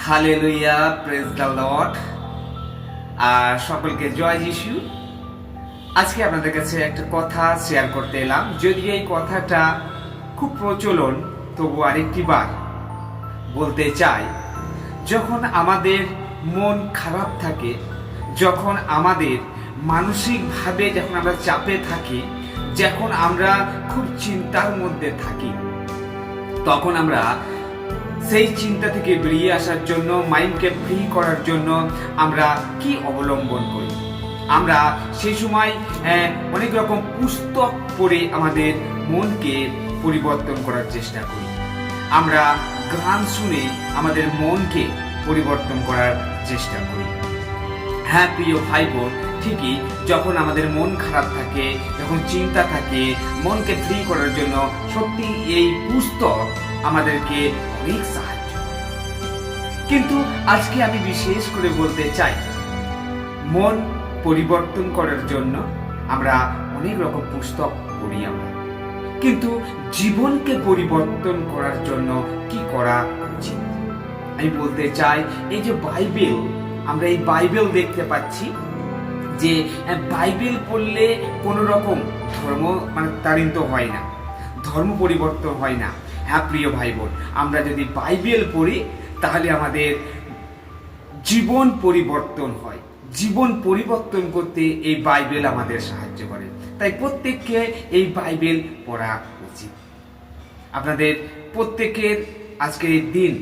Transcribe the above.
Hallelujah, praise the Lord. আর সকলকে জয় যিশু। আজকে আপনাদের কাছে একটা কথা শেয়ার করতে এলাম। যদিও এই কথাটা খুব প্রচলন, তবু আরেকটি বার বলতে চাই। যখন আমাদের মন খারাপ থাকে, যখন আমাদের মানসিকভাবে যখন আমরা চাপে থাকি, যখন আমরা খুব চিন্তার মধ্যে থাকি, তখন আমরা সেই চিন্তা থেকে বেরিয়ে আসার জন্য, মাইন্ডকে ফ্রি করার জন্য আমরা কি অবলম্বন করি? আমরা সেই সময় অনেক রকম পুস্তক পড়ে আমাদের মনকে পরিবর্তন করার চেষ্টা করি। আমরা গান শুনে আমাদের মনকে পরিবর্তন করার চেষ্টা করি। হ্যাঁ প্রিয় ভাই বোন, ঠিকই, যখন আমাদের মন খারাপ থাকে, যখন চিন্তা থাকে, মনকে ফ্রি করার জন্য সত্যি এই পুস্তক আমাদেরকে অনেক সাহায্য করে। কিন্তু আজকে আমি বিশেষ করে বলতে চাই, মন পরিবর্তন করার জন্য আমরা অনেক রকম পুস্তক পড়ি আমরা, কিন্তু জীবনকে পরিবর্তন করার জন্য কি করা উচিত? আমি বলতে চাই, এই যে বাইবেল, আমরা এই বাইবেল দেখতে পাচ্ছি যে বাইবেল পড়লে কোনো রকম ধর্ম তারিত হয় না, ধর্ম পরিবর্তন হয় না। হ্যাঁ প্রিয় ভাই বোন, আমরা যদি বাইবেল পড়ি তাহলে আমাদের জীবন পরিবর্তন হয়। জীবন পরিবর্তন করতে এই বাইবেল আমাদের সাহায্য করে। তাই প্রত্যেককে এই বাইবেল পড়া উচিত। আপনাদের প্রত্যেকের আজকের এই দিন